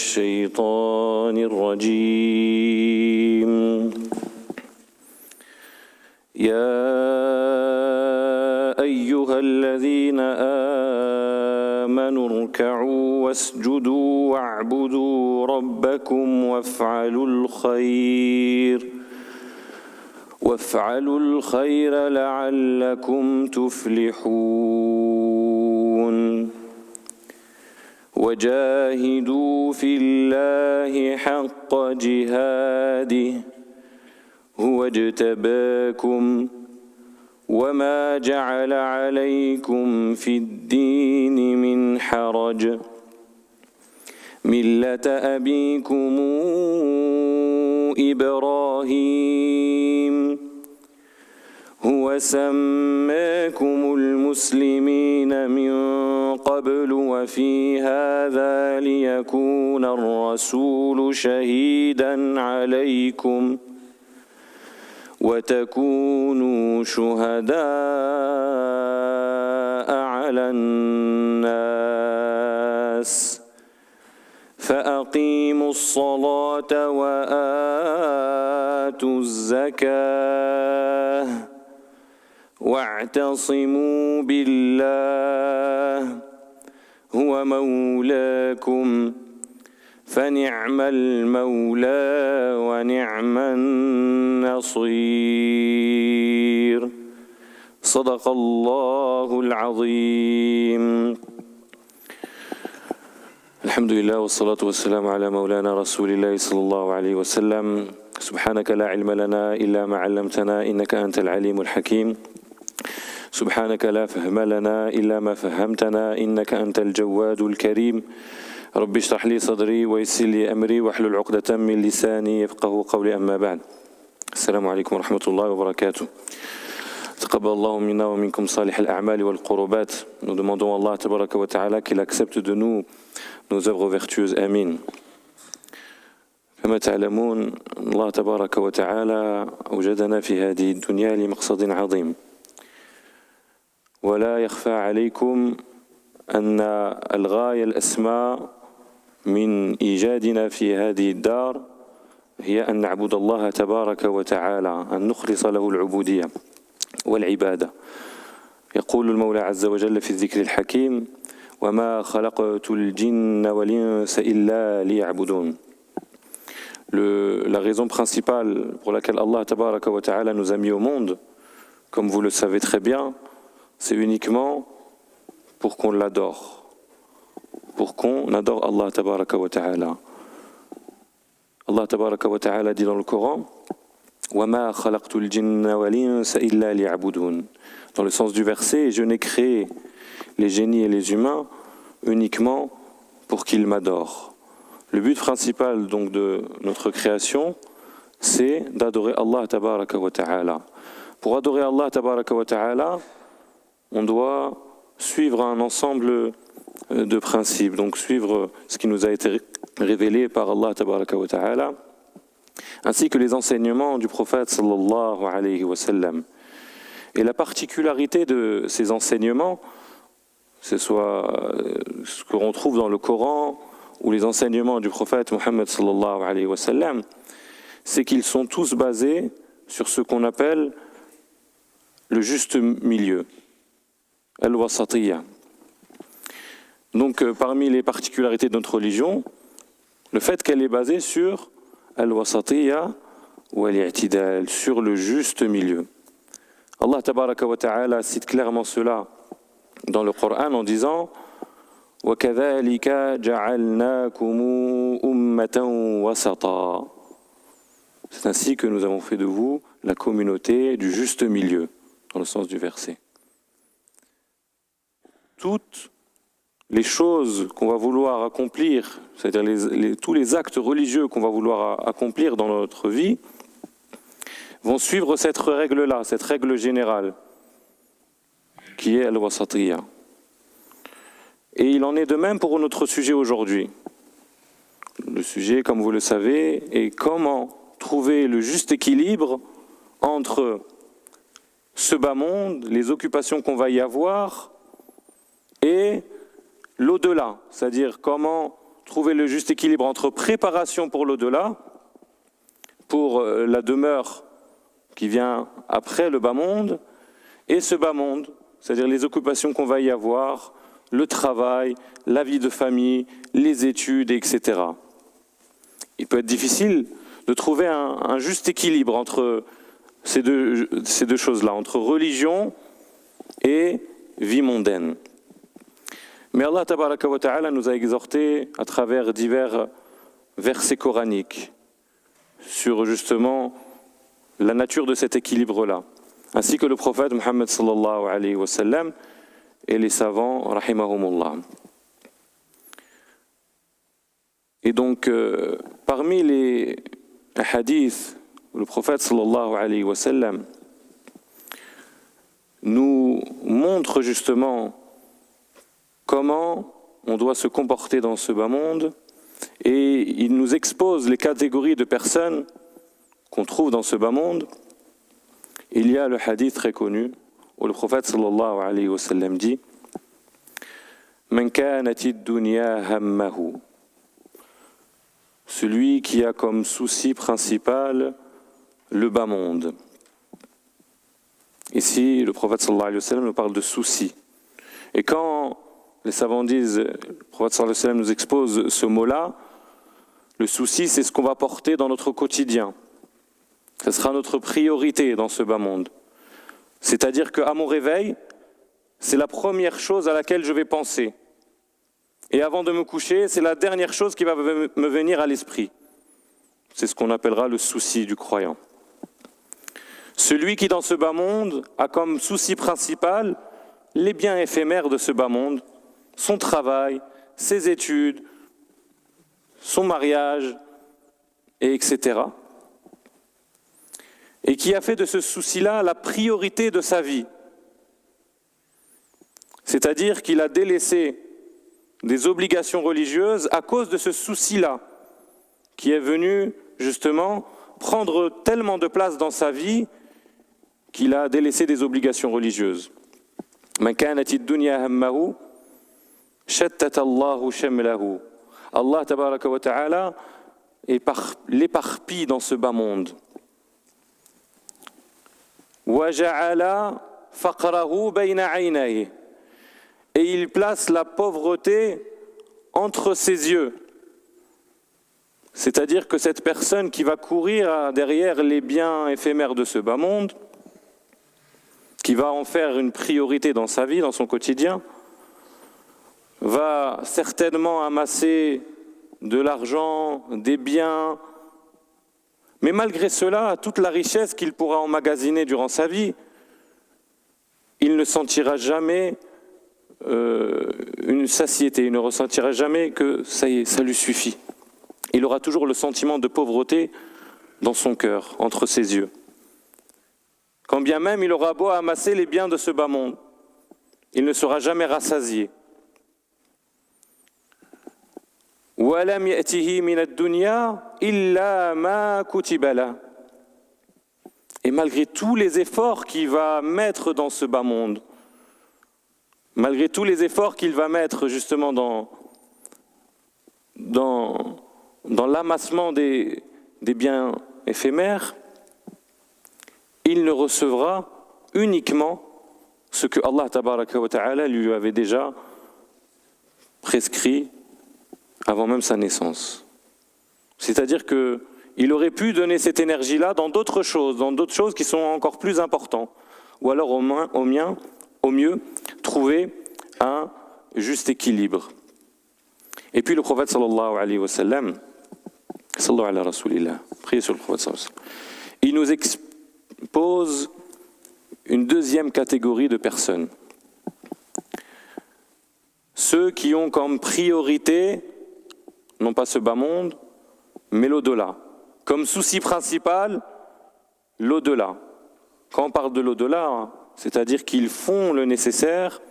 الشيطان الرجيم يا أيها الذين آمنوا اركعوا واسجدوا واعبدوا ربكم وافعلوا الخير لعلكم تفلحون وجاهدوا في الله حق جهاده هو اجتباكم وما جعل عليكم في الدين من حرج ملة أبيكم إبراهيم هو سماكم المسلمين من قبل وفي هذا ليكون الرسول شهيدا عليكم وتكونوا شهداء على الناس فأقيموا الصلاة وآتوا الزكاة واعتصموا بالله هو مولاكم فنعم المولى ونعم النصير صدق الله العظيم. الحمد لله والصلاة والسلام على مولانا رسول الله صلى الله عليه وسلم. سبحانك لا علم لنا إلا ما علمتنا إنك أنت العليم الحكيم. سبحانك لا فهم لنا إلا ما فهمتنا إنك أنت الجواد الكريم. رب اشرح لي صدري ويسر لي أمري واحلل عقدة من لساني يفقه قولي أما بعد. السلام عليكم ورحمة الله وبركاته. تقبل الله منا ومنكم صالح الأعمال والقربات. Nous demandons à Allah tabaraka wa ta'ala qu'il accepte de nous nos œuvres vertueuses. Amin. كما تعلمون الله تبارك وتعالى أوجدنا في هذه الدنيا لمقصد عظيم، ولا يخفى عليكم أن الغاية الأسمى من إيجادنا في هذه الدار هي أن نعبد الله تبارك وتعالى، أن نخلص له العبودية والعبادة. يقول المولى عز وجل في الذكر الحكيم: وما خلقت الجن والإنس إلا ليعبدون. La raison principale pour laquelle Allah tabaraka wa ta'ala nous a mis au monde, comme vous le savez très bien, c'est uniquement pour qu'on l'adore, pour qu'on adore Allah tabaraka wa ta'ala. Allah tabaraka wa ta'ala dit dans le Coran: وَمَا خَلَقْتُ الْجِنَّ وَالْإِنسَ إِلَّا لِيَعْبُدُونَ. Dans le sens du verset, je n'ai créé les génies et les humains uniquement pour qu'ils m'adorent. Le but principal donc de notre création, c'est d'adorer Allah tabaraka wa ta'ala. Pour adorer Allah tabaraka wa ta'ala, on doit suivre un ensemble de principes, donc suivre ce qui nous a été révélé par Allah tabaraka wa ta'ala, ainsi que les enseignements du prophète sallallahu alayhi wa sallam. Et la particularité de ces enseignements, ce soit ce qu'on trouve dans le Coran ou les enseignements du prophète Muhammad sallallahu alayhi wa sallam, c'est qu'ils sont tous basés sur ce qu'on appelle le juste milieu, al-wasatiyya. Donc parmi les particularités de notre religion, le fait qu'elle est basée sur al-wasatiyya ou al-i'tidal, sur le juste milieu. Allah tabaraka wa ta'ala cite clairement cela dans le Coran en disant: وَكَذَلِكَ جَعَلْنَاكُمْ أُمَّةً وَسَطًا. C'est ainsi que nous avons fait de vous la communauté du juste milieu, dans le sens du verset. Toutes les choses qu'on va vouloir accomplir, c'est-à-dire tous les actes religieux qu'on va vouloir accomplir dans notre vie, vont suivre cette règle-là, cette règle générale, qui est al-wasatiyya. Et il en est de même pour notre sujet aujourd'hui. Le sujet, comme vous le savez, est comment trouver le juste équilibre entre ce bas monde, les occupations qu'on va y avoir, et l'au-delà, c'est-à-dire comment trouver le juste équilibre entre préparation pour l'au-delà, pour la demeure qui vient après le bas monde, et ce bas monde, c'est-à-dire les occupations qu'on va y avoir, le travail, la vie de famille, les études, etc. Il peut être difficile de trouver un juste équilibre entre ces deux choses-là, entre religion et vie mondaine. Mais Allah tabaraka wa ta'ala nous a exhortés à travers divers versets coraniques sur justement la nature de cet équilibre-là, ainsi que le prophète Muhammad sallallahu alayhi wa sallam et les savants rahimahumullah. Et donc, parmi les hadiths où le prophète sallallahu alayhi wa sallam nous montre justement comment on doit se comporter dans ce bas monde, et il nous expose les catégories de personnes qu'on trouve dans ce bas monde. Il y a le hadith très connu où le prophète sallallahu alayhi wa sallam dit Man kanatid dunya hammahu, celui qui a comme souci principal le bas monde. Ici, le prophète sallallahu alayhi wa sallam nous parle de souci. Et quand les savants disent, le prophète sallallahu alayhi wa sallam nous expose ce mot-là, le souci, c'est ce qu'on va porter dans notre quotidien. Ce sera notre priorité dans ce bas monde. C'est-à-dire qu'à mon réveil, c'est la première chose à laquelle je vais penser. Et avant de me coucher, c'est la dernière chose qui va me venir à l'esprit. C'est ce qu'on appellera le souci du croyant. Celui qui dans ce bas monde a comme souci principal les biens éphémères de ce bas monde, son travail, ses études, son mariage, et etc. Et qui a fait de ce souci-là la priorité de sa vie. C'est-à-dire qu'il a délaissé des obligations religieuses à cause de ce souci-là, qui est venu justement prendre tellement de place dans sa vie qu'il a délaissé des obligations religieuses. Man kanatid dunya hammahu shattata Allahu shamlahu. Allah tabaraka wa ta'ala l'éparpille dans ce bas monde. Wa ja'ala faqrahu bayna 'aynayhi. Et il place la pauvreté entre ses yeux. C'est-à-dire que cette personne qui va courir derrière les biens éphémères de ce bas monde, qui va en faire une priorité dans sa vie, dans son quotidien, va certainement amasser de l'argent, des biens, mais malgré cela, toute la richesse qu'il pourra emmagasiner durant sa vie, il ne sentira jamais une satiété, il ne ressentira jamais que ça y est, ça lui suffit. Il aura toujours le sentiment de pauvreté dans son cœur, entre ses yeux. Quand bien même il aura beau amasser les biens de ce bas monde, il ne sera jamais rassasié. وَلَمْ يَأْتِهِ مِنَ الدُّنْيَا إِلَّا مَا كُتِبَ لَهُ. Et malgré tous les efforts qu'il va mettre dans ce bas monde, malgré tous les efforts qu'il va mettre justement dans l'amassement des biens éphémères, il ne recevra uniquement ce que Allah tabaraka wa ta'ala lui avait déjà prescrit avant même sa naissance. C'est-à-dire qu'il aurait pu donner cette énergie-là dans d'autres choses qui sont encore plus importantes, ou alors au mieux trouver un juste équilibre. Et puis le prophète sallallahu alayhi wa sallam, sallallahu ala rasulillah, priez sur le prophète sallallahu alayhi wa sallam, il nous expose une deuxième catégorie de personnes. Ceux qui ont comme priorité, non pas ce bas monde, mais l'au-delà. Comme souci principal, l'au-delà. Quand on parle de l'au-delà, c'est-à-dire qu'ils font le nécessaire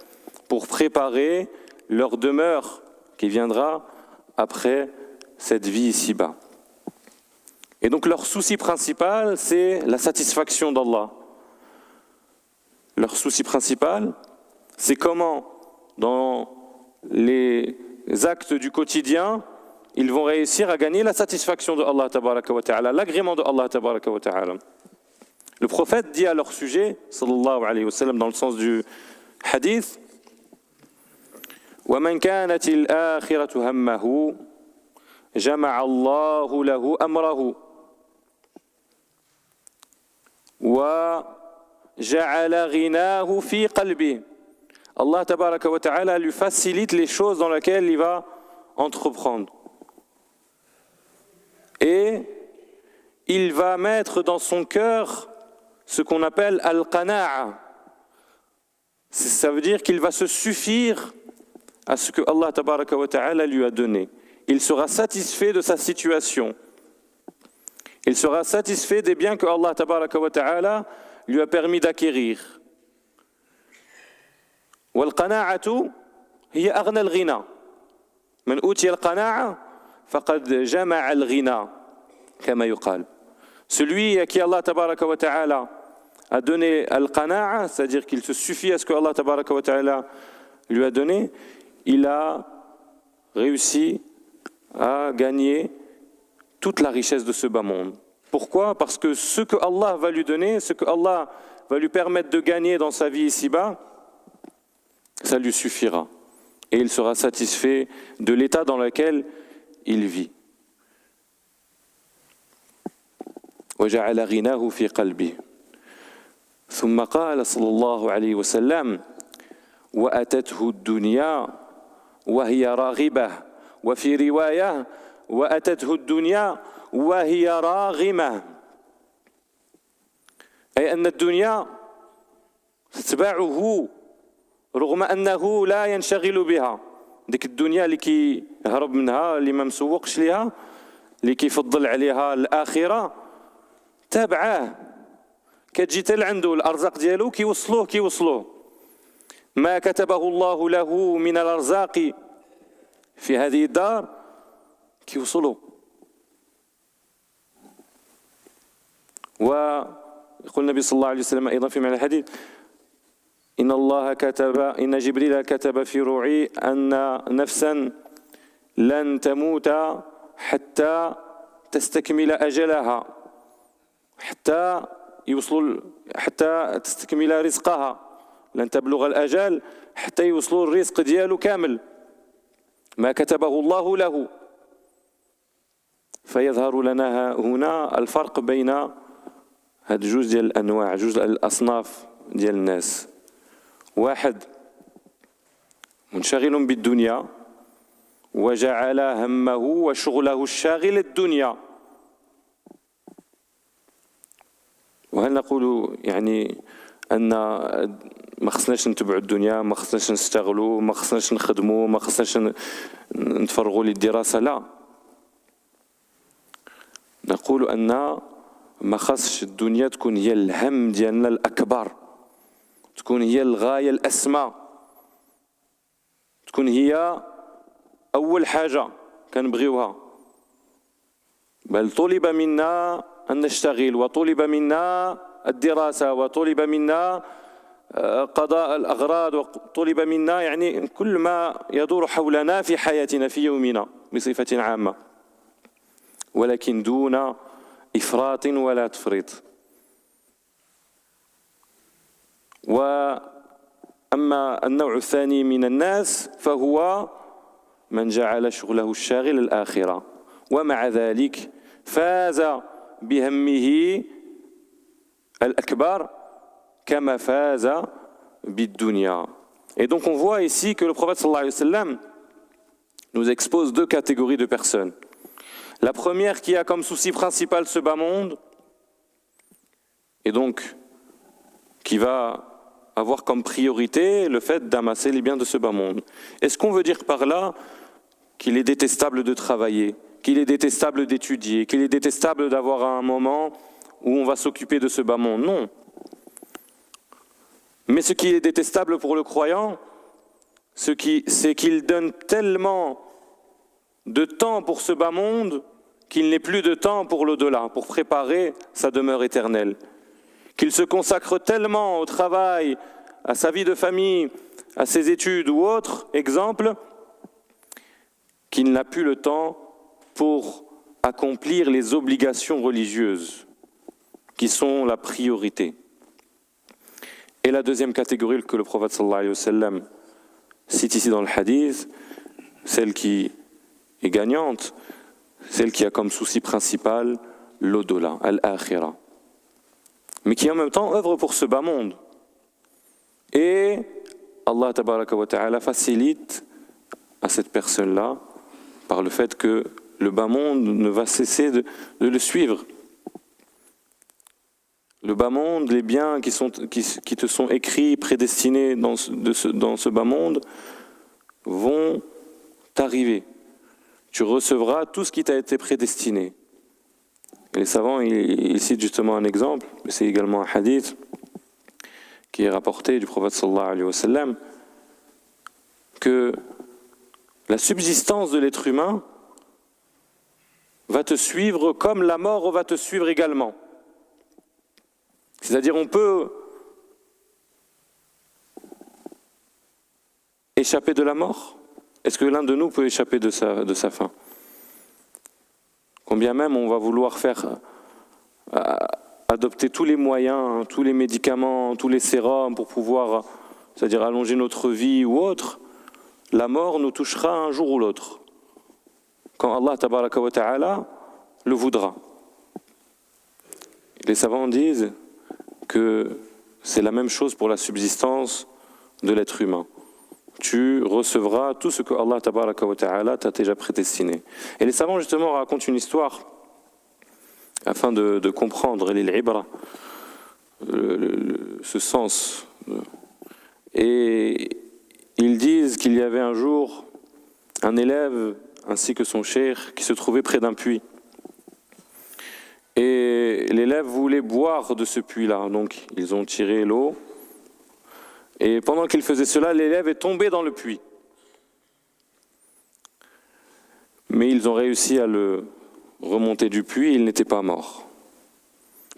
pour préparer leur demeure qui viendra après cette vie ici-bas. Et donc leur souci principal, c'est la satisfaction d'Allah. Leur souci principal, c'est comment, dans les actes du quotidien, ils vont réussir à gagner la satisfaction de Allah tabaraka wa ta'ala, l'agrément de Allah tabaraka wa ta'ala. Le prophète dit à leur sujet, sallallahu alayhi wa sallam, dans le sens du hadith, وَمَنْ كَانَتِ الْآخِرَةُ هَمَّهُ جَمَعَ اللَّهُ لَهُ أَمْرَهُ وَجَعَلَ غِنَاهُ فِي قَلْبِهِ. Allah tabaraka wa ta'ala lui facilite les choses dans lesquelles il va entreprendre. Et il va mettre dans son cœur ce qu'on appelle al-qana'a. Ça veut dire qu'il va se suffire à ce que Allah tabaraka wa ta'ala lui a donné. Il sera satisfait de sa situation. Il sera satisfait des biens que Allah tabaraka wa ta'ala lui a permis d'acquérir. Wal-qana'atu hiya aghna al-ghina. Man utiya al-qana'a faqad jama'a al-ghina kama yuqal. Celui à qui Allah tabaraka wa ta'ala a donné al-qana'a, c'est-à-dire qu'il se suffit à ce que Allah tabaraka wa ta'ala lui a donné, il a réussi à gagner toute la richesse de ce bas monde. Pourquoi? Parce que ce que Allah va lui donner, ce que Allah va lui permettre de gagner dans sa vie ici-bas, ça lui suffira. Et il sera satisfait de l'état dans lequel il vit. وَجَعَلَ غِنَاهُ فِي قَلْبِهِ ثُمَّ قَالَ صلى الله عليه وسلم وَأَتَتْهُ الدُّنْيَا وهي راغبة وفي رواية وأتته الدنيا وهي راغمة، أي أن الدنيا تتبعه رغم أنه لا ينشغل بها. ديك الدنيا اللي كيهرب منها، اللي ما مسوقش ليها، اللي كيفضل عليها الآخرة، تابعاه كتجي حتى لعنده الأرزاق ديالو كيوصلوه ما كتبه الله له من الأرزاق في هذه الدار كيوصلوا. ويقول النبي صلى الله عليه وسلم أيضا في معنى الحديث إن جبريل كتب في روعي أن نفسا لن تموت حتى تستكمل أجلها، حتى تستكمل رزقها، لن تبلغ الأجل حتى يوصلوا الرزق ديالو كامل ما كتبه الله له. فيظهر لنا هنا الفرق بين هاد جوج ديال الأنواع، جوج الأصناف ديال الناس. واحد منشغل بالدنيا وجعل همه وشغله الشاغل الدنيا. وهل نقول يعني أن ما خصناش نتبعوا الدنيا، ما خصناش نشتغلوا، ما خصناش نخدموا، ما خصناش نتفرغوا للدراسة؟ لا، نقول أن ما خصش الدنيا تكون هي الهم ديالنا الأكبر، تكون هي الغاية الأسمى، تكون هي أول حاجة كنبغيوها. بل طلب منا أن نشتغل، وطلب منا الدراسة، وطلب منا قضاء الأغراض، وطلب منا يعني كل ما يدور حولنا في حياتنا في يومنا بصفة عامة، ولكن دون إفراط ولا تفريط. وأما النوع الثاني من الناس فهو من جعل شغله الشاغل الآخرة، ومع ذلك فاز بهمه الأكبر كما فاز بالدنيا. Et donc on voit ici que le prophète sallallahu alayhi wa sallam nous expose deux catégories de personnes. La première qui a comme souci principal ce bas monde, et donc qui va avoir comme priorité le fait d'amasser les biens de ce bas monde. Est-ce qu'on veut dire par là qu'il est détestable de travailler, qu'il est détestable d'étudier, qu'il est détestable d'avoir un moment où on va s'occuper de ce bas monde? Non. Mais ce qui est détestable pour le croyant, c'est qu'il donne tellement de temps pour ce bas monde qu'il n'ait plus de temps pour l'au-delà, pour préparer sa demeure éternelle. Qu'il se consacre tellement au travail, à sa vie de famille, à ses études ou autres, exemple, qu'il n'a plus le temps pour accomplir les obligations religieuses qui sont la priorité. Et la deuxième catégorie que le prophète sallallahu alayhi wa sallam cite ici dans le hadith, celle qui est gagnante, celle qui a comme souci principal l'au-delà, al-akhira, mais qui en même temps œuvre pour ce bas monde. Et Allah tabaraka wa ta'ala facilite à cette personne-là par le fait que le bas monde ne va cesser de le suivre. Le bas monde, les biens qui te sont écrits, prédestinés dans ce bas monde, vont t'arriver. Tu recevras tout ce qui t'a été prédestiné. Et les savants, ils citent justement un exemple, mais c'est également un hadith qui est rapporté du prophète sallallahu alayhi wa sallam, que la subsistance de l'être humain va te suivre comme la mort va te suivre également. C'est-à-dire on peut échapper de la mort. Est-ce que l'un de nous peut échapper de sa fin? Combien même on va vouloir faire adopter tous les moyens, tous les médicaments, tous les sérums pour pouvoir, c'est-à-dire allonger notre vie ou autre, la mort nous touchera un jour ou l'autre, quand Allah tabaraka wa ta'ala le voudra. Les savants disent que c'est la même chose pour la subsistance de l'être humain. Tu recevras tout ce que Allah tabaraka wa ta'ala t'a déjà prédestiné. Et les savants justement racontent une histoire afin de comprendre l'ibra, ce sens. Et ils disent qu'il y avait un jour un élève ainsi que son cheikh qui se trouvait près d'un puits. Et l'élève voulait boire de ce puits-là, donc ils ont tiré l'eau. Et pendant qu'il faisait cela, l'élève est tombé dans le puits. Mais ils ont réussi à le remonter du puits, il n'était pas mort.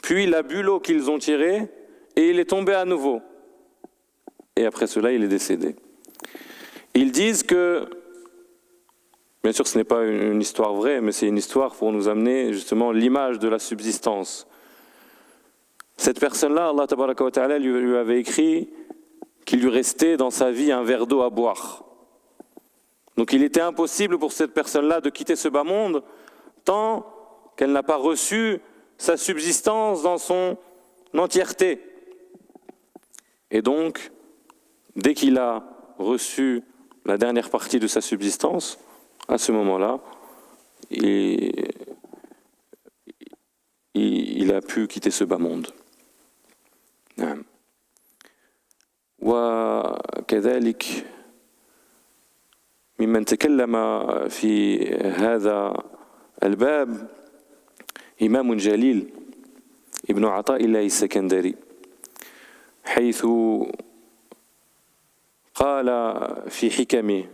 Puis il a bu l'eau qu'ils ont tirée et il est tombé à nouveau. Et après cela, il est décédé. Ils disent que, bien sûr ce n'est pas une histoire vraie, mais c'est une histoire pour nous amener justement l'image de la subsistance. Cette personne-là, Allah tabaraka wa ta'ala lui avait écrit qu'il lui restait dans sa vie un verre d'eau à boire. Donc il était impossible pour cette personne-là de quitter ce bas monde tant qu'elle n'a pas reçu sa subsistance dans son entièreté. Et donc, dès qu'il a reçu la dernière partie de sa subsistance, à ce moment-là, il a pu quitter ce bas monde. وكذلك ممن تكلم في هذا الباب إمام جليل ابن عطاء الله السكندري، حيث قال في حكمه،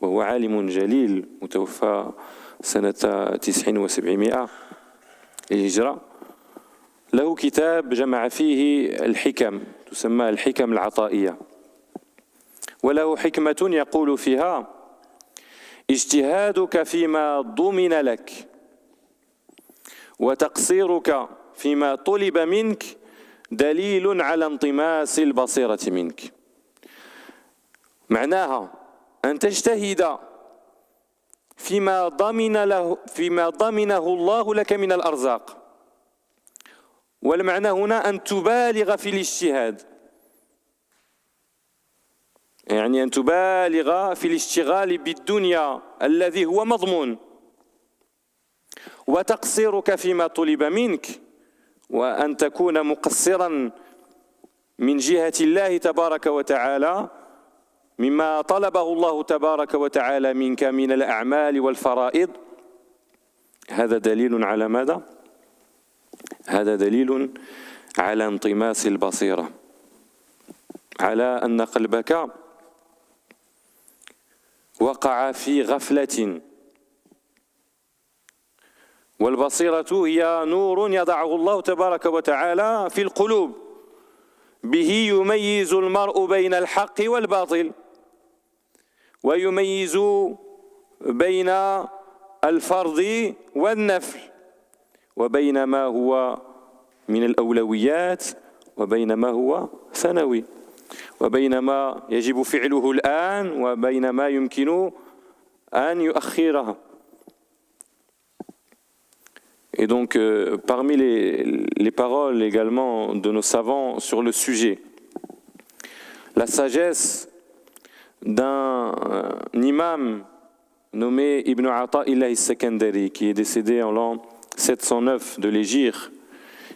وهو عالم جليل متوفى سنة 900 للهجرة، له كتاب جمع فيه الحكم تسمى الحكم العطائية، وله حكمة يقول فيها: اجتهادك فيما ضمن لك وتقصيرك فيما طلب منك دليل على انطماس البصيرة منك. معناها أن تجتهد فيما ضمنه الله لك من الأرزاق، والمعنى هنا أن تبالغ في الاجتهاد، يعني أن تبالغ في الاشتغال بالدنيا الذي هو مضمون، وتقصيرك فيما طلب منك، وأن تكون مقصرا من جهة الله تبارك وتعالى مما طلبه الله تبارك وتعالى منك من الأعمال والفرائض. هذا دليل على ماذا؟ هذا دليل على انطماس البصيرة، على أن قلبك وقع في غفلة. والبصيرة هي نور يضعه الله تبارك وتعالى في القلوب، به يميز المرء بين الحق والباطل، ويميز بين الفرض والنفل وبين ما هو من الأولويات وبين ما هو ثانوي وبين ما يجب فعله الآن وبين ما يمكن أن يؤخرها. Et donc, parmi les paroles également de nos savants sur le sujet, la sagesse d'un imam nommé Ibn Ata'illah al-Sakandari, qui est décédé en l'an 709 de l'Hégire.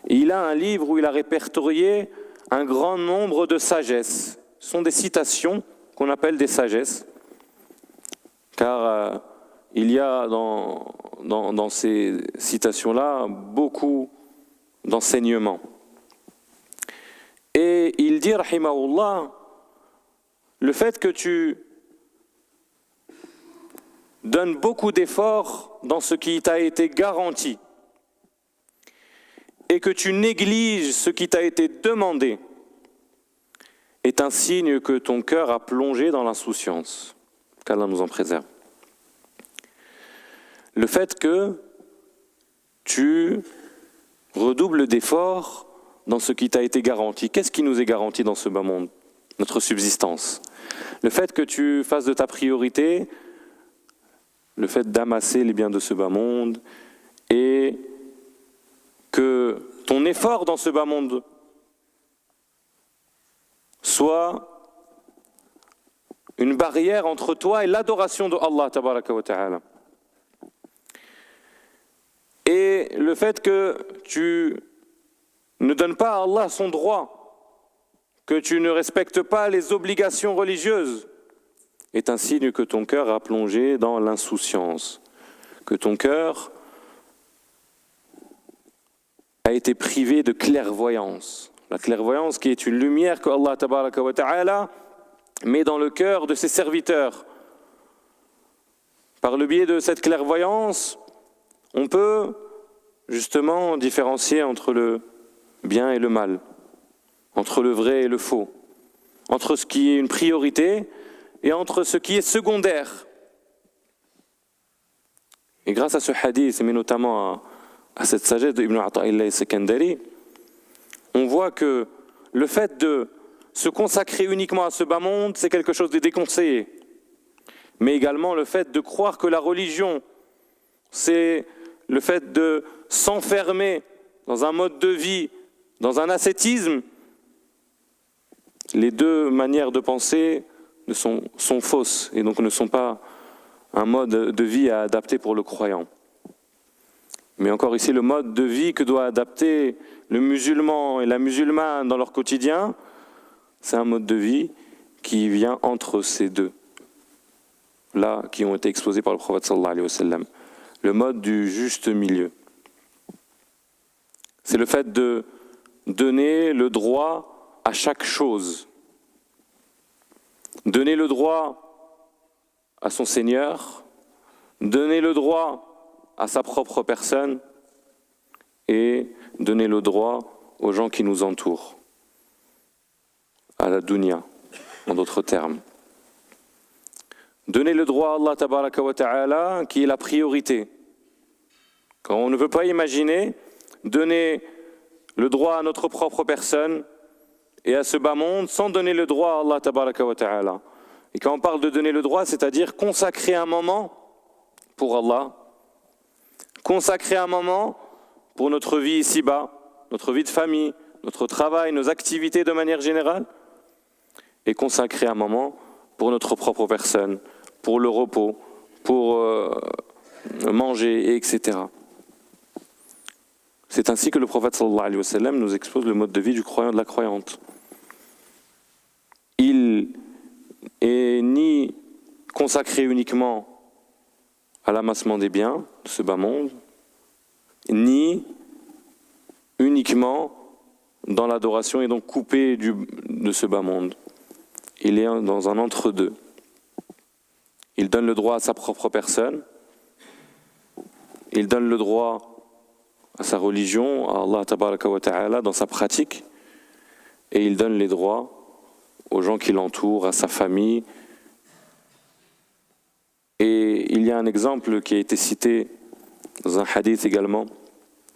Il a un livre où il a répertorié un grand nombre de sagesses. Ce sont des citations qu'on appelle des sagesses, car il y a dans ces citations-là beaucoup d'enseignements. Et il dit, rahimahullah, le fait que tu donnes beaucoup d'efforts dans ce qui t'a été garanti et que tu négliges ce qui t'a été demandé est un signe que ton cœur a plongé dans l'insouciance. Qu'Allah nous en préserve. Le fait que tu redoubles d'efforts dans ce qui t'a été garanti. Qu'est-ce qui nous est garanti dans ce bas monde? Notre subsistance. Le fait que tu fasses de ta priorité le fait d'amasser les biens de ce bas monde et que ton effort dans ce bas monde soit une barrière entre toi et l'adoration de Allah tabaraka wa ta'ala. Et le fait que tu ne donnes pas à Allah son droit, que tu ne respectes pas les obligations religieuses, est un signe que ton cœur a plongé dans l'insouciance, que ton cœur a été privé de clairvoyance. La clairvoyance qui est une lumière que Allah tabaraka wa ta'ala met dans le cœur de ses serviteurs. Par le biais de cette clairvoyance, on peut justement différencier entre le bien et le mal, entre le vrai et le faux, entre ce qui est une priorité et entre ce qui est secondaire. Et grâce à ce hadith, mais notamment à cette sagesse d'Ibn Ata'illah al-Sakandari, on voit que le fait de se consacrer uniquement à ce bas monde, c'est quelque chose de déconseillé. Mais également le fait de croire que la religion, c'est le fait de s'enfermer dans un mode de vie, dans un ascétisme, les deux manières de penser sont fausses et donc ne sont pas un mode de vie à adapter pour le croyant. Mais encore ici, le mode de vie que doit adapter le musulman et la musulmane dans leur quotidien, c'est un mode de vie qui vient entre ces deux, là, qui ont été exposés par le prophète sallallahu alayhi wa sallam. Le mode du juste milieu. C'est le fait de donner le droit à chaque chose. Donner le droit à son Seigneur, donner le droit à sa propre personne et donner le droit aux gens qui nous entourent, à la dunya, en d'autres termes. Donner le droit à Allah tabaraka wa ta'ala qui est la priorité. Quand on ne veut pas imaginer donner le droit à notre propre personne et à ce bas monde sans donner le droit à Allah tabaraka wa ta'ala. Et quand on parle de donner le droit, c'est-à-dire consacrer un moment pour Allah, consacrer un moment pour notre vie ici-bas, notre vie de famille, notre travail, nos activités de manière générale, et consacrer un moment pour notre propre personne, pour le repos, pour manger, etc. C'est ainsi que le prophète sallallahu alayhi wa sallam nous expose le mode de vie du croyant et de la croyante. Il est ni consacré uniquement à l'amassement des biens de ce bas monde, ni uniquement dans l'adoration et donc coupé de ce bas monde. Il est dans un entre-deux. Il donne le droit à sa propre personne, il donne le droit à sa religion, à Allah tabaraka wa ta'ala dans sa pratique, et il donne les droits aux gens qui l'entourent, à sa famille, Et il y a un exemple qui a été cité dans un hadith également,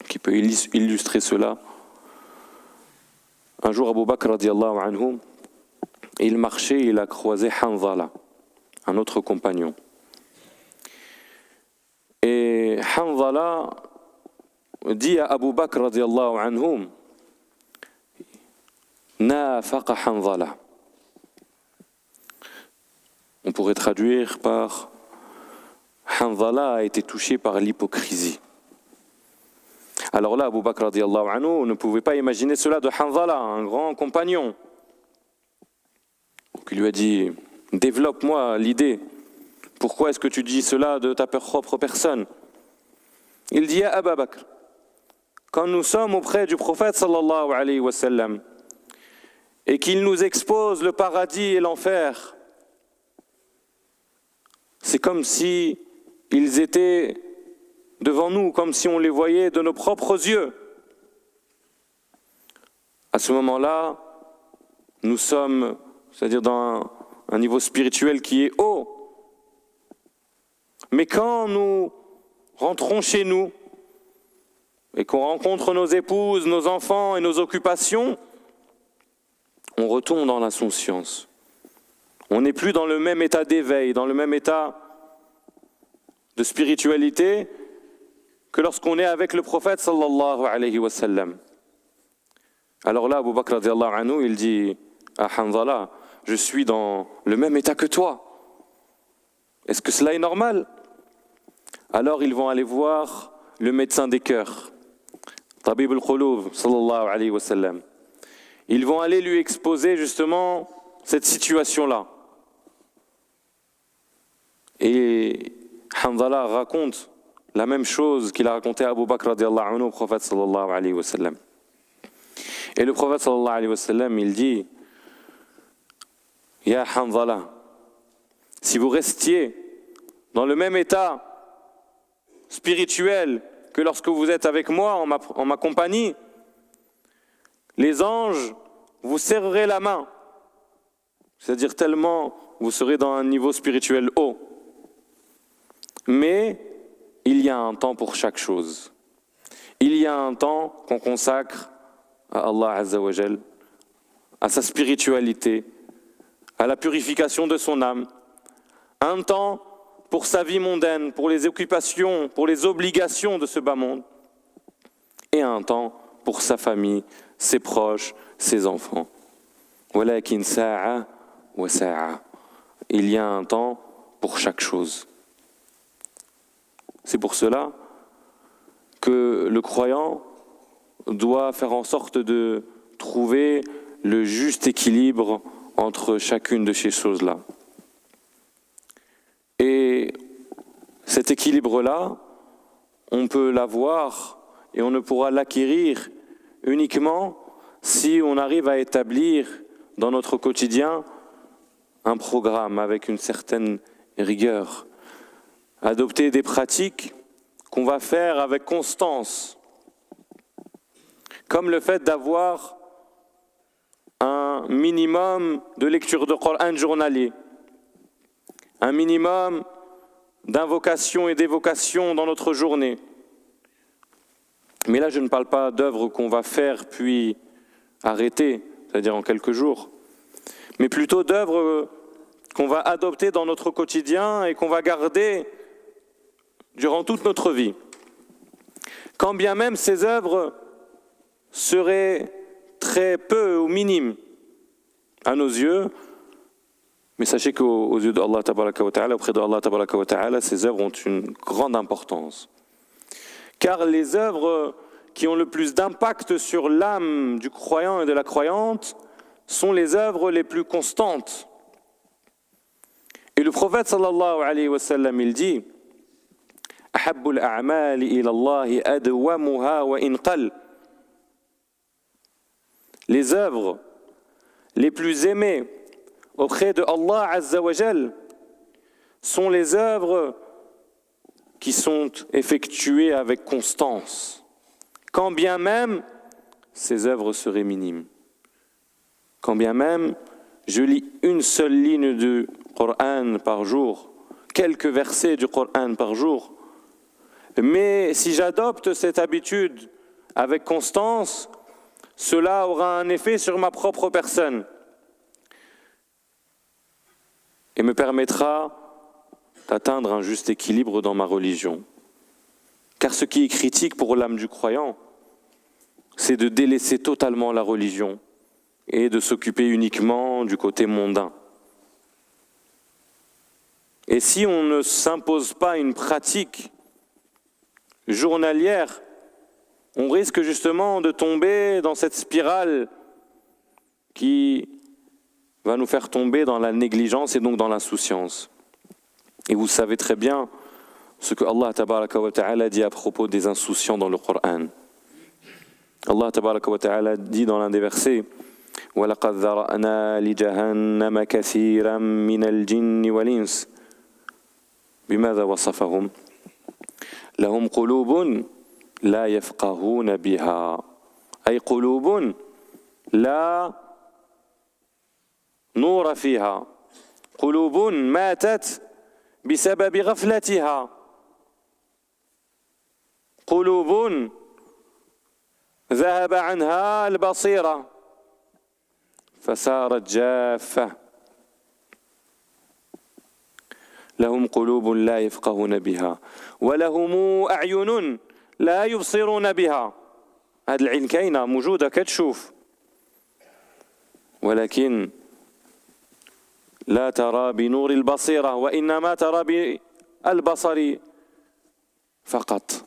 qui peut illustrer cela. Un jour, Abu Bakr radiallahu anhu, il marchait, il a croisé Hanzala, un autre compagnon. Et Hanzala dit à Abu Bakr radiallahu anhu, Nafaqa Hanzala. On pourrait traduire par Hanzala a été touché par l'hypocrisie. Alors là, Abu Bakr radiallahu anhu ne pouvait pas imaginer cela de Hanzala, un grand compagnon. Donc il lui a dit, développe-moi l'idée. Pourquoi est-ce que tu dis cela de ta propre personne? Il dit à Abu Bakr, quand nous sommes auprès du prophète sallallahu alayhi wa sallam et qu'il nous expose le paradis et l'enfer, c'est comme si ils étaient devant nous, comme si on les voyait de nos propres yeux. À ce moment-là, nous sommes, c'est-à-dire dans un niveau spirituel qui est haut. Mais quand nous rentrons chez nous et qu'on rencontre nos épouses, nos enfants et nos occupations, on retombe dans l'insouciance. On n'est plus dans le même état d'éveil, dans le même état de spiritualité que lorsqu'on est avec le prophète sallallahu alayhi wa sallam. Alors là, Abu Bakr radiallahu anhu, il dit à Hanzala, je suis dans le même état que toi. Est-ce que cela est normal? Alors ils vont aller voir le médecin des cœurs, Tabib al-Qulub sallallahu alayhi wa sallam. Ils vont aller lui exposer justement cette situation-là. Et Hanzala raconte la même chose qu'il a raconté à Abu Bakr radiallahu anhu au prophète sallallahu alayhi wa sallam. Et le prophète sallallahu alayhi wa sallam, il dit, Ya Hanzala, si vous restiez dans le même état spirituel que lorsque vous êtes avec moi en ma compagnie, les anges vous serreraient la main, c'est-à-dire tellement vous serez dans un niveau spirituel haut. Mais il y a un temps pour chaque chose. Il y a un temps qu'on consacre à Allah Azza wa Jal, à sa spiritualité, à la purification de son âme. Un temps pour sa vie mondaine, pour les occupations, pour les obligations de ce bas monde. Et un temps pour sa famille, ses proches, ses enfants. Walakin sa'a wa sa'a. Il y a un temps pour chaque chose. C'est pour cela que le croyant doit faire en sorte de trouver le juste équilibre entre chacune de ces choses-là. Et cet équilibre-là, on peut l'avoir et on ne pourra l'acquérir uniquement si on arrive à établir dans notre quotidien un programme avec une certaine rigueur. Adopter des pratiques qu'on va faire avec constance, comme le fait d'avoir un minimum de lecture de Coran journalier, un minimum d'invocation et d'évocation dans notre journée. Mais là, je ne parle pas d'œuvres qu'on va faire puis arrêter, c'est-à-dire en quelques jours, mais plutôt d'œuvres qu'on va adopter dans notre quotidien et qu'on va garder durant toute notre vie. Quand bien même ces œuvres seraient très peu ou minimes à nos yeux, mais sachez qu'aux yeux d'Allah tabaraka wa ta'ala, auprès d'Allah tabaraka wa ta'ala, ces œuvres ont une grande importance. Car les œuvres qui ont le plus d'impact sur l'âme du croyant et de la croyante sont les œuvres les plus constantes. Et le prophète sallallahu alayhi wa sallam, il dit أحب الأعمال إلى الله أدومها وإن قل. Les œuvres les plus aimées auprès de Allah Azza wa Jal sont les œuvres qui sont effectuées avec constance, quand bien même ces œuvres seraient minimes. Quand bien même je lis une seule ligne du Coran par jour, quelques versets du Coran par jour. Mais si j'adopte cette habitude avec constance, cela aura un effet sur ma propre personne et me permettra d'atteindre un juste équilibre dans ma religion. Car ce qui est critique pour l'âme du croyant, c'est de délaisser totalement la religion et de s'occuper uniquement du côté mondain. Et si on ne s'impose pas une pratique journalière, on risque justement de tomber dans cette spirale qui va nous faire tomber dans la négligence et donc dans l'insouciance. Et vous savez très bien ce que Allah tabaraka wa ta'ala dit à propos des insouciants dans le Coran. Allah tabaraka wa ta'ala dit dans l'un des versets وَلَقَدْ ذَرَأْنَا لِجَهَنَّمَ كَثِيرًا مِنَ الْجِنِّ وَالْإِنسِ بماذا وصفهم؟ لهم قلوب لا يفقهون بها أي قلوب لا نور فيها قلوب ماتت بسبب غفلتها قلوب ذهب عنها البصيرة فصارت جافة لهم قلوب لا يفقهون بها ولهم أعين لا يبصرون بها. هذه العين كاينة موجودة كتشوف ولكن لا ترى بنور البصيرة وإنما ترى بالبصر فقط.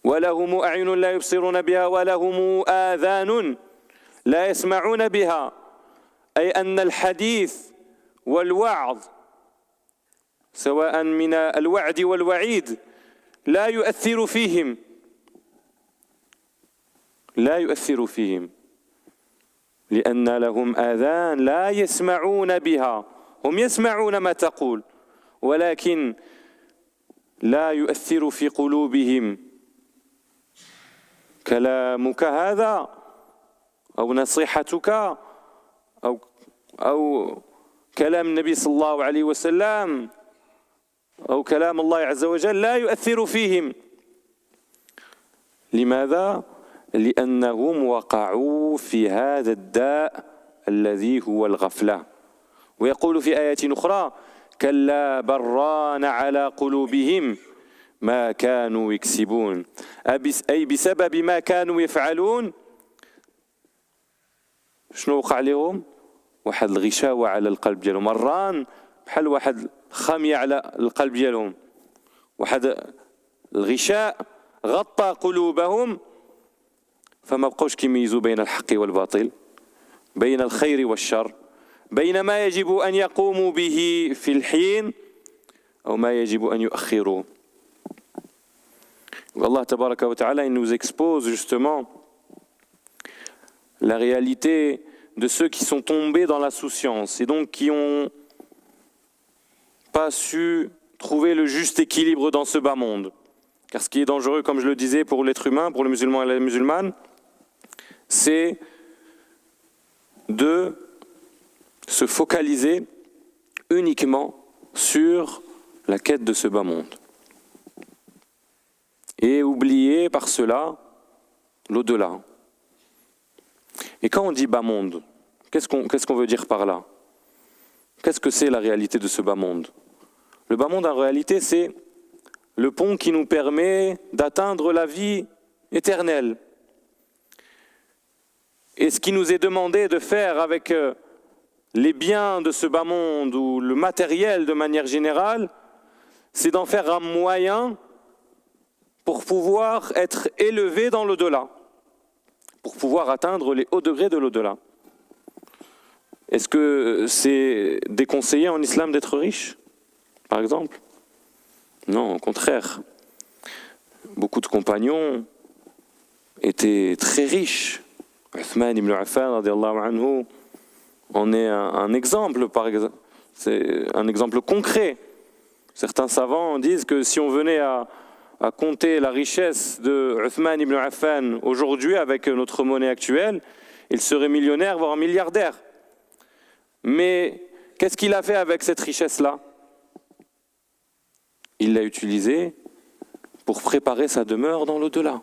ولهم أعين لا يبصرون بها ولهم آذان لا يسمعون بها أي أن الحديث والوعظ سواء من الوعد والوعيد لا يؤثر فيهم لأن لهم آذان لا يسمعون بها هم يسمعون ما تقول ولكن لا يؤثر في قلوبهم كلامك هذا أو نصيحتك أو كلام النبي صلى الله عليه وسلم أو كلام الله عز وجل لا يؤثر فيهم. لماذا؟ لأنهم وقعوا في هذا الداء الذي هو الغفلة. ويقول في آيات أخرى كلا بران على قلوبهم ما كانوا يكسبون أي بسبب ما كانوا يفعلون شنو وقع لهم؟ واحد الغشاوة على القلب ديالهم الران بحال واحد خامية على القلب ديالهم واحد الغشاء غطى قلوبهم فما بقوش كيميزوا بين الحق والباطل بين الخير والشر بين ما يجب أن يقوموا به في الحين أو ما يجب أن يؤخروه. Allah tabaraka wa ta'ala il nous expose justement la réalité de ceux qui sont tombés dans l'insouciance et donc qui n'ont pas su trouver le juste équilibre dans ce bas monde. Car ce qui est dangereux, comme je le disais, pour l'être humain, pour le musulman et la musulmane, c'est de se focaliser uniquement sur la quête de ce bas monde. Et oublier par cela l'au-delà. Et quand on dit bas monde, qu'est-ce qu'on veut dire par là? Qu'est-ce que c'est la réalité de ce bas monde? Le bas monde en réalité c'est le pont qui nous permet d'atteindre la vie éternelle. Et ce qui nous est demandé de faire avec les biens de ce bas monde ou le matériel de manière générale, c'est d'en faire un moyen pour pouvoir être élevé dans l'au-delà, pour pouvoir atteindre les hauts degrés de l'au-delà. Est-ce que c'est déconseillé en islam d'être riche, par exemple? Non, au contraire. Beaucoup de compagnons étaient très riches. Uthman ibn Affan, radiyallahu anhu, en est un exemple, par exemple. C'est un exemple concret. Certains savants disent que si on venait à compter la richesse de Uthman ibn Affan aujourd'hui avec notre monnaie actuelle, il serait millionnaire, voire milliardaire. Mais qu'est-ce qu'il a fait avec cette richesse-là? il l'a utilisé pour préparer sa demeure dans l'au-delà.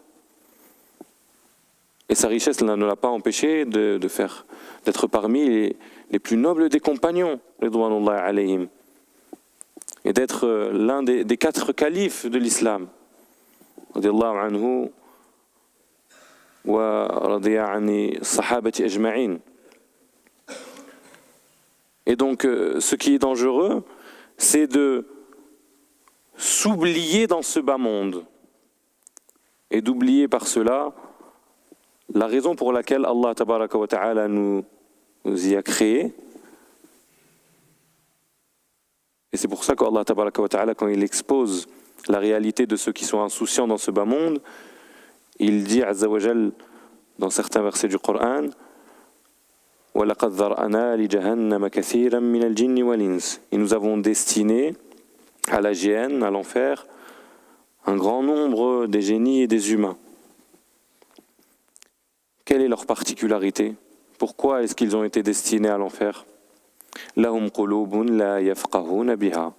Et sa richesse ne l'a pas empêché d'être parmi les plus nobles des compagnons, ridwanullahi alayhim, et d'être l'un des 4 califes de l'islam, radiyallahu anhu wa radiya ani sahabati ajma'in. Et donc, ce qui est dangereux, c'est de s'oublier dans ce bas monde et d'oublier par cela la raison pour laquelle Allah tabaraka wa ta'ala nous y a créés. Et c'est pour ça qu'Allah tabaraka wa ta'ala, quand il expose la réalité de ceux qui sont insouciants dans ce bas monde, il dit azza wa jal dans certains versets du Coran: وَلَقَدْ ذَرْأَنَا لِجَهَنَّمَ كَثِيرًا مِنَ الْجِنِّ وَالْإِنسِ. Et nous avons destiné à la géhenne, à l'enfer, un grand nombre des génies et des humains. Quelle est leur particularité? Pourquoi est-ce qu'ils ont été destinés à l'enfer? لَهُمْ قُلُوبٌ لَا يَفْقَهُونَ بِهَا.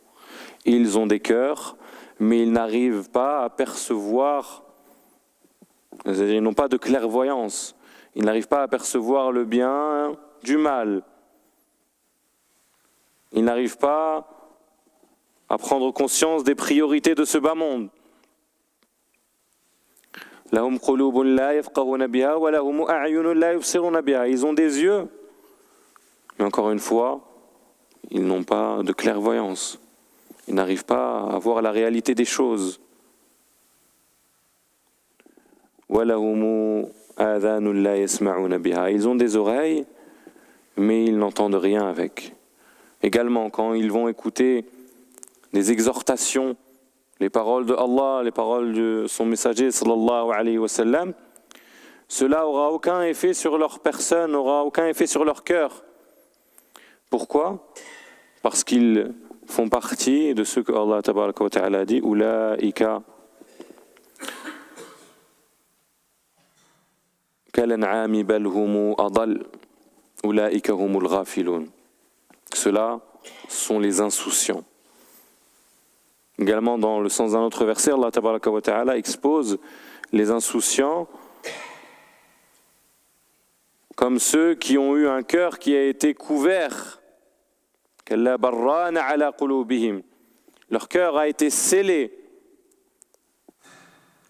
Ils ont des cœurs, mais ils n'arrivent pas à percevoir, c'est-à-dire ils n'ont pas de clairvoyance, ils n'arrivent pas à percevoir le bien du mal. Ils n'arrivent pas à prendre conscience des priorités de ce bas monde. لَهُمْ قُلُوبٌ لَا يَفْقَهُونَ بِهَا وَلَهُمْ أَعْيُنٌ لَا يُبْصِرُونَ بِهَا. Ils ont des yeux, mais encore une fois, ils n'ont pas de clairvoyance. Ils n'arrivent pas à voir la réalité des choses. وَلَهُمْ آذَانٌ لَا يَسْمَعُونَ بِهَا. Ils ont des oreilles, mais ils n'entendent rien avec. Également, quand ils vont écouter des exhortations, les paroles de Allah, les paroles de son messager sallallahu alayhi wa sallam, cela n'aura aucun effet sur leur personne, n'aura aucun effet sur leur cœur. Pourquoi? Parce qu'ils font partie de ceux que Allah tabaraka wa ta'ala dit: Ulaika كالأنعام بل هم أضل أولئك هم الغافلون. Ceux-là sont les insouciants. Également, dans le sens d'un autre verset, Allah tabaraka wa ta'ala expose les insouciants comme ceux qui ont eu un cœur qui a été couvert. كَلَّا بَرَّانَ عَلَى قُلُوبِهِمْ. Leur cœur a été scellé.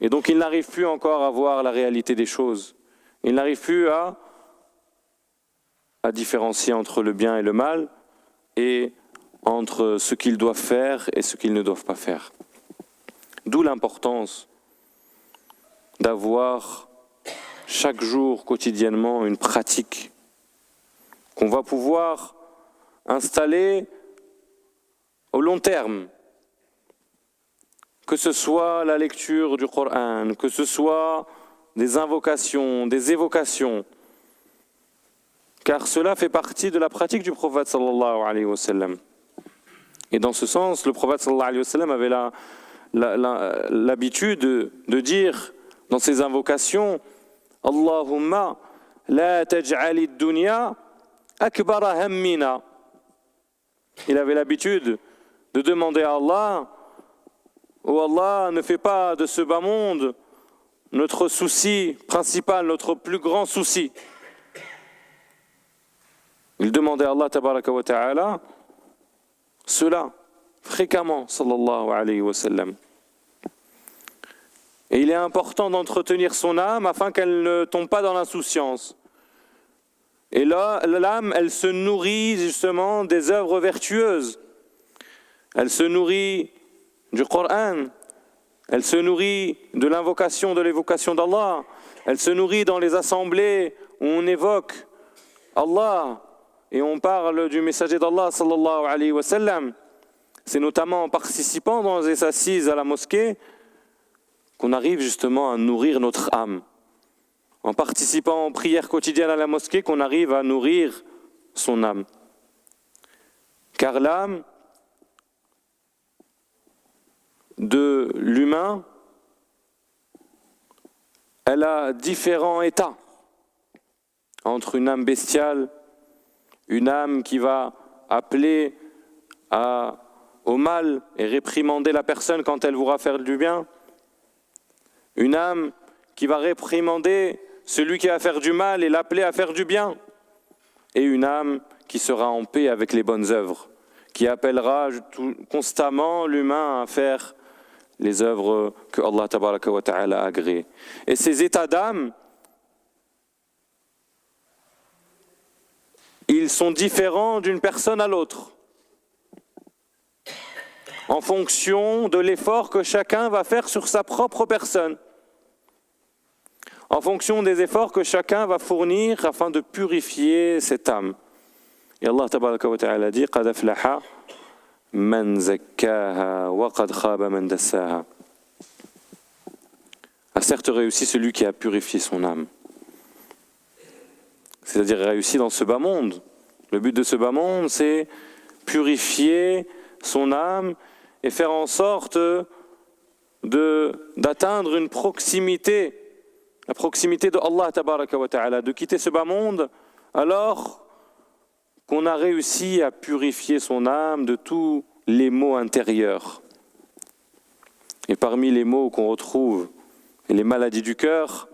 Et donc ils n'arrivent plus encore à voir la réalité des choses. Ils n'arrivent plus à différencier entre le bien et le mal et entre ce qu'ils doivent faire et ce qu'ils ne doivent pas faire. D'où l'importance d'avoir chaque jour, quotidiennement, une pratique qu'on va pouvoir installer au long terme. Que ce soit la lecture du Coran, que ce soit des invocations, des évocations, car cela fait partie de la pratique du prophète sallallahu alayhi wa sallam. Et dans ce sens, le prophète sallallahu alayhi wa sallam avait l'habitude de dire dans ses invocations: Allahumma la taj'ali ad-dunya akbara hammina. Il avait l'habitude de demander à Allah: oh Allah, ne fais pas de ce bas monde notre souci principal, notre plus grand souci. Il demandait à Allah tabaraka wa ta'ala cela fréquemment, sallallahu alayhi wa sallam. Et il est important d'entretenir son âme afin qu'elle ne tombe pas dans l'insouciance. Et là, l'âme, elle se nourrit justement des œuvres vertueuses. Elle se nourrit du Coran. Elle se nourrit de l'invocation, de l'évocation d'Allah. Elle se nourrit dans les assemblées où on évoque Allah et on parle du messager d'Allah sallallahu alayhi wa sallam. C'est notamment en participant dans les assises à la mosquée qu'on arrive justement à nourrir notre âme. En participant aux prières quotidiennes à la mosquée qu'on arrive à nourrir son âme. Car l'âme de l'humain, elle a différents états. Entre une âme bestiale, une âme qui va appeler au mal et réprimander la personne quand elle voudra faire du bien. Une âme qui va réprimander celui qui va faire du mal et l'appeler à faire du bien. Et une âme qui sera en paix avec les bonnes œuvres, qui appellera constamment l'humain à faire les œuvres que Allah tabaraka wa ta'ala a agréées. Et ces états d'âme, ils sont différents d'une personne à l'autre, en fonction de l'effort que chacun va faire sur sa propre personne, en fonction des efforts que chacun va fournir afin de purifier cette âme. Et Allah tabaraka wa ta'ala dit قَدْ أَفْلَحَ مَنْ زَكَّاهَا وَقَدْ خَابَ مَنْ دَسَّاهَا. A certes réussi celui qui a purifié son âme. C'est-à-dire réussi dans ce bas monde. Le but de ce bas monde, c'est purifier son âme et faire en sorte d'atteindre une proximité, la proximité de Allah tabaraka wa ta'ala, de quitter ce bas monde alors qu'on a réussi à purifier son âme de tous les maux intérieurs. Et parmi les maux qu'on retrouve, et les maladies du cœur,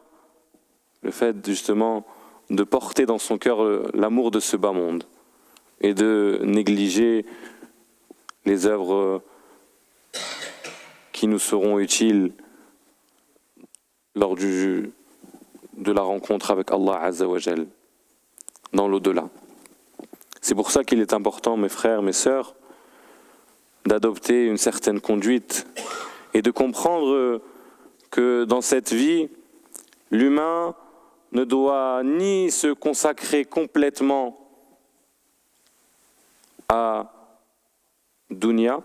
le fait justement de porter dans son cœur l'amour de ce bas monde et de négliger les œuvres qui nous seront utiles lors de la rencontre avec Allah Azza wa Jal dans l'au-delà. C'est pour ça qu'il est important, mes frères, mes sœurs, d'adopter une certaine conduite et de comprendre que dans cette vie, l'humain ne doit ni se consacrer complètement à dunya,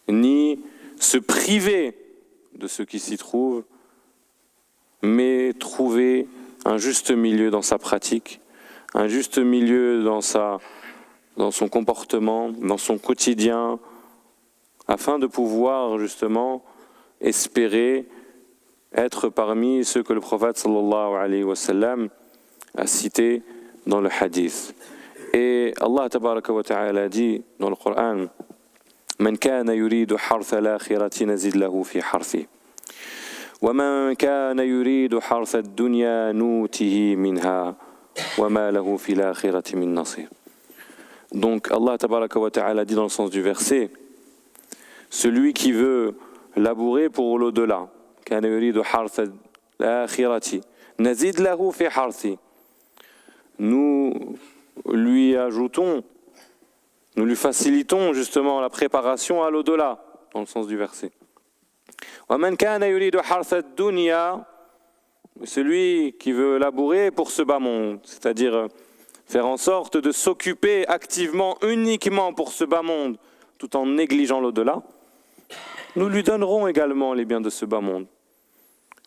ni se priver de ce qui s'y trouve, mais trouver un juste milieu dans sa pratique, un juste milieu dans son comportement, dans son quotidien, afin de pouvoir justement espérer être parmi ceux que le prophète sallallahu alayhi wa sallam a cités dans le hadith. Et Allah tabaraka wa ta'ala dit dans le Coran: Man kana yuridu hartha al-akhirati nazid lahu fi harthi. Wa man kana yuridu hartha ad-dunya nutihi minha wa ma lahu fi al-akhirati min nasir. Donc Allah tabaraka wa ta'ala dit dans le sens du verset: celui qui veut labourer pour l'au-delà, kana yuridu hartha al-akhirati nazid lahu fi harthi. Nous lui ajoutons, nous lui facilitons justement la préparation à l'au-delà, dans le sens du verset. وَمَنْ كَانَ يُرِيدُ حَرْثَ الدُّنْيَا, celui qui veut labourer pour ce bas monde, c'est-à-dire faire en sorte de s'occuper activement uniquement pour ce bas monde, tout en négligeant l'au-delà, nous lui donnerons également les biens de ce bas monde.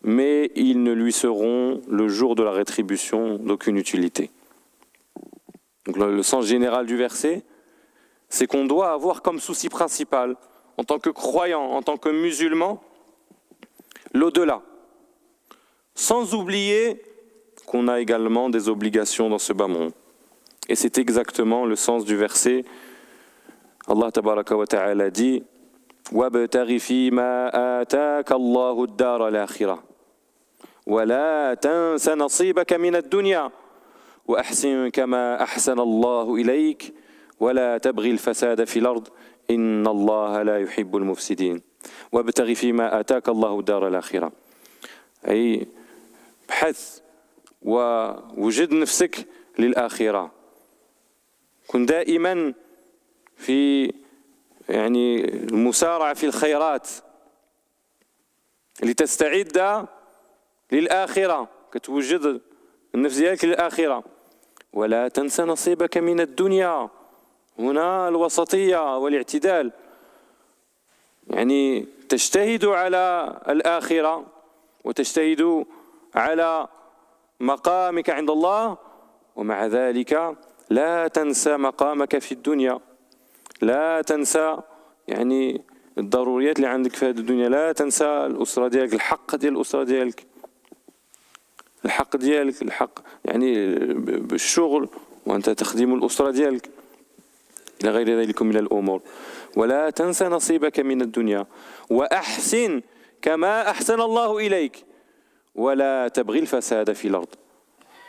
Mais ils ne lui seront, le jour de la rétribution, d'aucune utilité. Donc le sens général du verset, c'est qu'on doit avoir comme souci principal, en tant que croyant, en tant que musulman, l'au-delà. Sans oublier qu'on a également des obligations dans ce bas monde. Et c'est exactement le sens du verset. Allah tabaraka wa ta'ala dit: وَابْتَغِ فِي مَا آتَاكَ اللَّهُ الدَّارَ الْآخِرَةَ وَلَا تَنْسَ نَصِيبَكَ مِنَ الدُّنْيَا وَأَحْسِنْ كَمَا أَحْسَنَ اللَّهُ إِلَيْكَ وَلَا تَبْغِ الْفَسَادَ فِي الْأَرْضِ إِنَّ اللَّهَ لَا يُحِبُّ الْمُفْسِدِينَ وَابْتَغِ فِي مَا آتَاكَ اللَّهُ الدَّارَ الْآخِرَةَ. أي بحث ووجد نفسك للآخرة. كن دائما في المسارعة في الخيرات لتستعد للآخرة، كتوجد النفس ديالك للآخرة. ولا تنسى نصيبك من الدنيا. هنا الوسطية والاعتدال، يعني تجتهد على الآخرة وتجتهد على مقامك عند الله، ومع ذلك لا تنسى مقامك في الدنيا. لا تنسى الضروريات اللي عندك في هذه الدنيا. لا تنسى الأسرة ديالك، الحق ديال الأسرة ديالك، الحق ديالك، الحق بالشغل وأنت تخدم الأسرة ديالك. إلى غير ذلك من الأمور ولا تنس نصيبك من الدنيا وأحسن كما أحسن الله إليك ولا تبغي الفساد في الأرض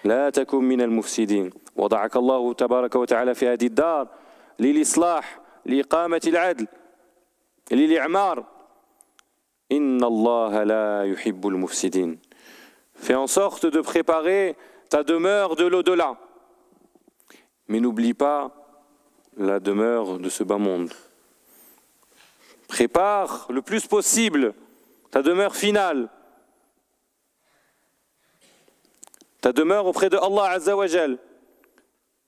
لا تكن من المفسدين وضعك الله تبارك وتعالى في هذه الدار للإصلاح لإقامة العدل للإعمار إن الله لا يحب المفسدين. Fais en sorte de préparer ta demeure de l'au-delà. Mais n'oublie pas la demeure de ce bas monde. Prépare le plus possible ta demeure finale. Ta demeure auprès de Allah Azza wa Jal.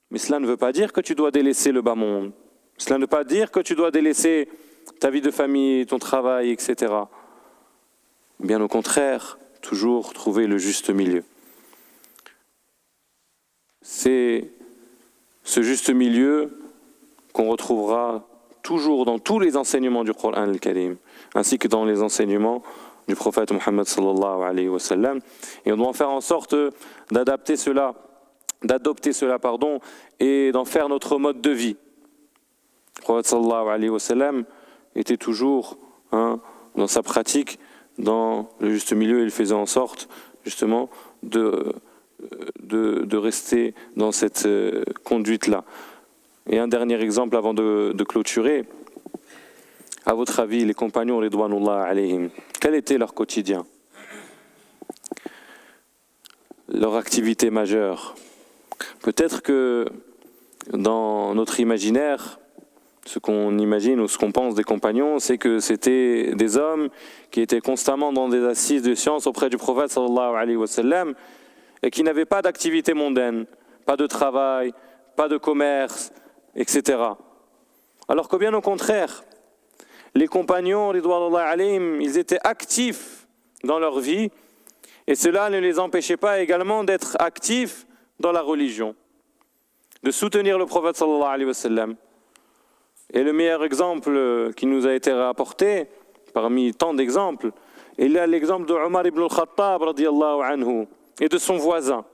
Mais cela ne veut pas dire que tu dois délaisser le bas monde. Cela ne veut pas dire que tu dois délaisser ta vie de famille, ton travail, etc. Bien au contraire, toujours trouver le juste milieu. C'est ce juste milieu qu'on retrouvera toujours dans tous les enseignements du Coran al-Karim, ainsi que dans les enseignements du prophète Mohammed sallallahu alayhi wa sallam. Et on doit faire en sorte d'adopter cela, et d'en faire notre mode de vie. Le prophète sallallahu alayhi wa sallam était toujours dans sa pratique, dans le juste milieu, il faisait en sorte justement de rester dans cette conduite-là. Et un dernier exemple avant de clôturer. À votre avis, les compagnons ridwanullah alayhim, quel était leur quotidien? Leur activité majeure? Peut-être que dans notre imaginaire, ce qu'on imagine ou ce qu'on pense des compagnons, c'est que c'était des hommes qui étaient constamment dans des assises de science auprès du prophète sallallahu alayhi wa sallam et qui n'avaient pas d'activité mondaine, pas de travail, pas de commerce, etc. Alors que bien au contraire, les compagnons, ridwanullah alayhim, ils étaient actifs dans leur vie et cela ne les empêchait pas également d'être actifs dans la religion, de soutenir le prophète sallallahu alayhi wa sallam. Et le meilleur exemple qui nous a été rapporté, parmi tant d'exemples, il y a l'exemple de Omar ibn al-Khattab radiyallahu anhu et de son voisin.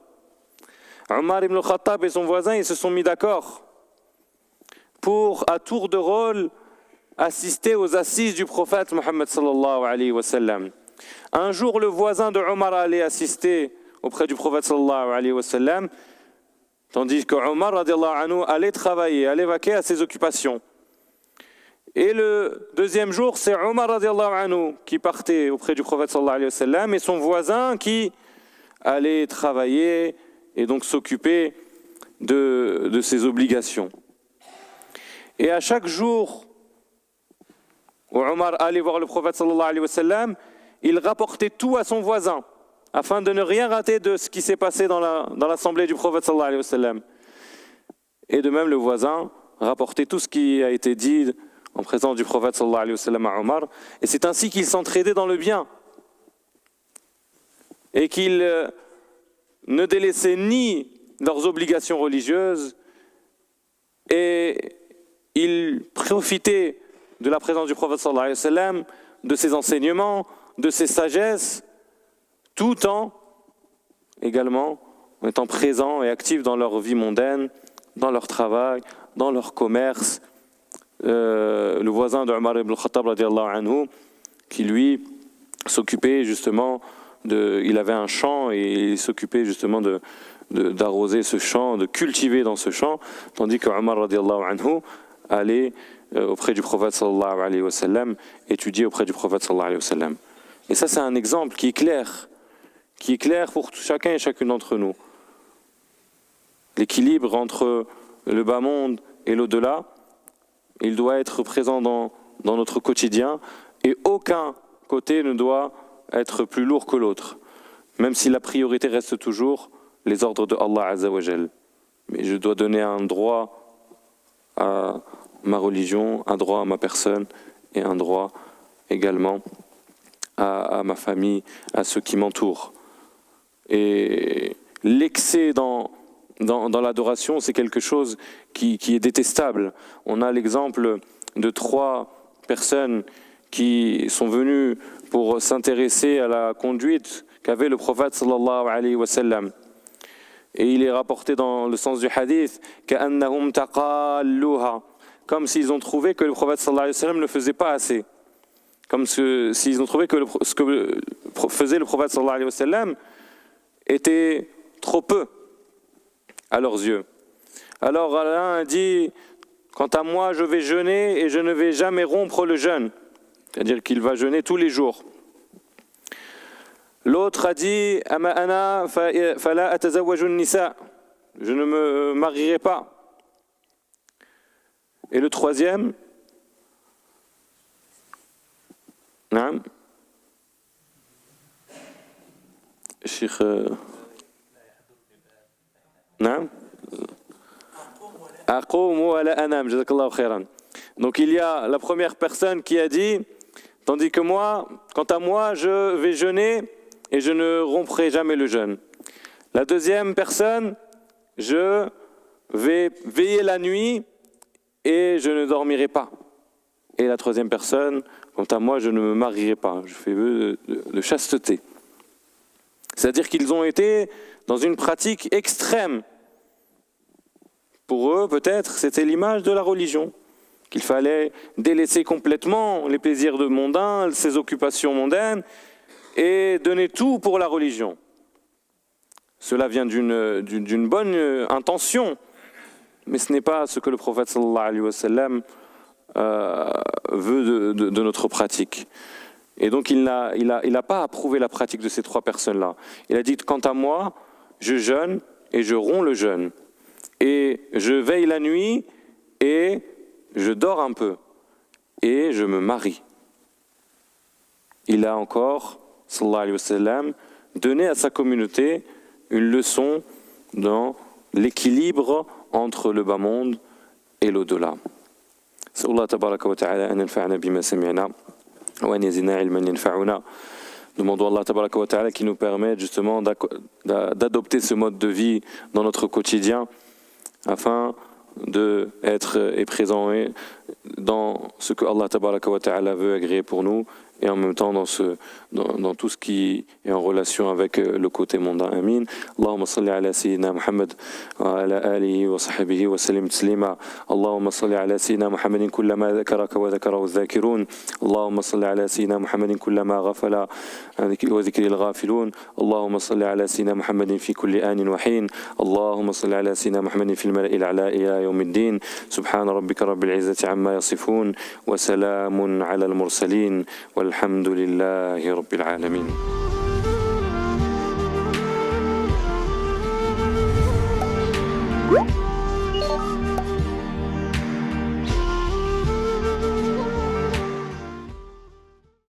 Omar ibn al-Khattab et son voisin, ils se sont mis d'accord pour, à tour de rôle, assister aux assises du prophète Mohammed sallallahu alayhi wa sallam. Un jour, le voisin de Omar allait assister auprès du prophète sallallahu alayhi wa sallam, tandis que Omar radiyallahu anhu allait travailler, allait vaquer à ses occupations. Et le deuxième jour, c'est Omar radiyallahu anhu qui partait auprès du prophète sallallahu alayhi wa sallam et son voisin qui allait travailler et donc s'occuper de ses obligations. Et à chaque jour où Omar allait voir le prophète sallallahu alayhi wa sallam, il rapportait tout à son voisin afin de ne rien rater de ce qui s'est passé dans l'assemblée du prophète sallallahu alayhi wa sallam. Et de même, le voisin rapportait tout ce qui a été dit en présence du prophète sallallahu alayhi wa sallam à Omar. Et c'est ainsi qu'ils s'entraidaient dans le bien. Et qu'ils ne délaissaient ni leurs obligations religieuses et ils profitaient de la présence du prophète sallallahu alayhi wa sallam, de ses enseignements, de ses sagesses, tout en également en étant présents et actifs dans leur vie mondaine, dans leur travail, dans leur commerce. Le voisin de Omar ibn al-Khattab radiyallahu anhu, qui lui s'occupait justement il avait un champ et il s'occupait justement d'arroser ce champ, de cultiver dans ce champ, tandis que Omar radiyallahu anhu allait auprès du prophète sallallahu alayhi wa sallam, étudier auprès du prophète sallallahu alayhi wa sallam. Et ça, c'est un exemple qui est clair pour chacun et chacune d'entre nous. L'équilibre entre le bas monde et l'au-delà, il doit être présent dans notre quotidien et aucun côté ne doit être plus lourd que l'autre, même si la priorité reste toujours les ordres de Allah Azza wa Jal. Mais je dois donner un droit à ma religion, un droit à ma personne et un droit également à ma famille, à ceux qui m'entourent. Et l'excès dans l'adoration, c'est quelque chose qui est détestable. On a l'exemple de 3 personnes qui sont venues pour s'intéresser à la conduite qu'avait le prophète sallallahu alayhi wa sallam. Et il est rapporté dans le sens du hadith كأنهم تقالوها, comme s'ils ont trouvé que le prophète sallallahu alayhi wa sallam ne faisait pas assez. Comme s'ils ont trouvé que ce que faisait le prophète sallallahu alayhi wa sallam était trop peu à leurs yeux. Alors l'un dit, quant à moi, je vais jeûner et je ne vais jamais rompre le jeûne. C'est-à-dire qu'il va jeûner tous les jours. L'autre a dit, ama ana fala atazawwaju an-nisa. Je ne me marierai pas. Et le troisième, نعم الشيخ نعم أقوم ولا أنام جزاك الله خيرا. Donc il y a la première personne qui a dit, tandis que moi, quant à moi, je vais jeûner et je ne romprai jamais le jeûne. La deuxième personne, je vais veiller la nuit et je ne dormirai pas. Et la troisième personne, quant à moi, je ne me marierai pas. Je fais vœu de chasteté. C'est-à-dire qu'ils ont été dans une pratique extrême. Pour eux, peut-être, c'était l'image de la religion. Qu'il fallait délaisser complètement les plaisirs mondains, ses occupations mondaines, et donner tout pour la religion. Cela vient d'une bonne intention, mais ce n'est pas ce que le prophète sallallahu alayhi wa sallam veut de notre pratique. Et donc il n'a pas approuvé la pratique de ces trois personnes-là. Il a dit, quant à moi, je jeûne et je romps le jeûne. Et je veille la nuit et je dors un peu. Et je me marie. Il a encore, sallallahu alayhi wa sallam, donné à sa communauté une leçon dans l'équilibre entre le bas monde et l'au-delà. نسأل الله تبارك وتعالى أن ينفعنا بما سمعنا وأن يزدنا علما ينفعنا. Demandons à Allah tabaraka wa ta'ala qui nous permette justement d'adopter ce mode de vie dans notre quotidien afin d'être présent dans ce que Allah tabaraka wa ta'ala veut agréer pour nous et en même temps dans tout ce qui est en relation avec le côté mondain. Amin. Allahumma salli ala sayyidina Muhammad wa ala alihi wa sahbihi wa sallim taslima. Allahumma salli ala sayyidina Muhammadin kullama dhakaraka wa dhakarahu adh-dhakirun. Allahumma salli ala sayyidina Muhammadin kullama ghafala wa dhikri al-ghafilun. Allahumma salli ala sayyidina Muhammadin fi kulli anin wa hin. Allahumma salli ala sayyidina Muhammadin fil mala'i al-a'la ila yawm ad-din. Subhana rabbika rabbil izzati amma yasifun wa salamun ala al-mursalin. والحمد لله رب العالمين.